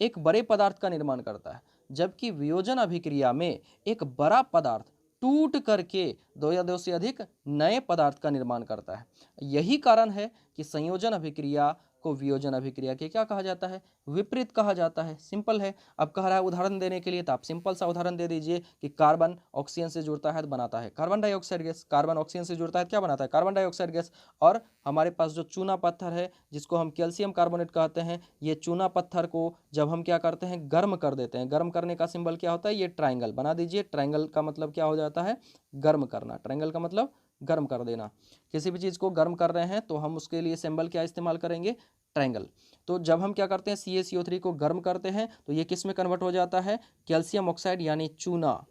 Speaker 1: एक बड़े पदार्थ का निर्माण करता है, जबकि वियोजन अभिक्रिया में एक बड़ा पदार्थ टूट करके दो या दो से अधिक नए पदार्थ का निर्माण करता है। यही कारण है कि संयोजन अभिक्रिया को वियोजन अभिक्रिया के क्या कहा जाता है, विपरीत कहा जाता है। सिंपल है। अब कह रहा है उदाहरण देने के लिए, तो आप सिंपल सा उदाहरण दे दीजिए कि कार्बन ऑक्सीजन से जुड़ता है तो बनाता है carbon dioxide gas, carbon oxygen से जुड़ता है तो क्या बनाता है, कार्बन डाइऑक्साइड गैस। और हमारे पास जो चूना पत्थर है जिसको हम कैल्शियम कार्बोनेट कहते हैं, ये चूना पत्थर को जब हम क्या करते हैं, गर्म कर देते हैं। गर्म करने का सिंबल क्या होता है, ये ट्राइंगल बना दीजिए। ट्राइंगल का मतलब क्या हो जाता है, गर्म करना। ट्राइंगल का मतलब गर्म कर देना। किसी भी चीज़ को गर्म कर रहे हैं तो हम उसके लिए सिंबल क्या इस्तेमाल करेंगे, ट्राइंगल। तो जब हम क्या करते हैं CaCO3 को गर्म करते हैं तो ये किस में कन्वर्ट हो जाता है, कैल्शियम ऑक्साइड यानी चूना,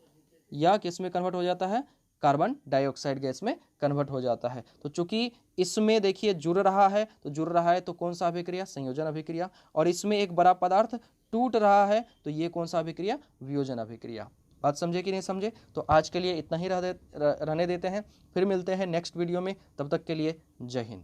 Speaker 1: या किस में कन्वर्ट हो जाता है, कार्बन डाइऑक्साइड गैस में कन्वर्ट हो जाता है। तो चूंकि इसमें देखिए जुड़ रहा है, तो जुड़ रहा है तो कौन सा अभिक्रिया, संयोजन अभिक्रिया। और इसमें एक बड़ा पदार्थ टूट रहा है तो ये कौन सा अभिक्रिया, वियोजन अभिक्रिया। बात समझे कि नहीं समझे। तो आज के लिए इतना ही रहने देते हैं, फिर मिलते हैं नेक्स्ट वीडियो में। तब तक के लिए जय हिंद।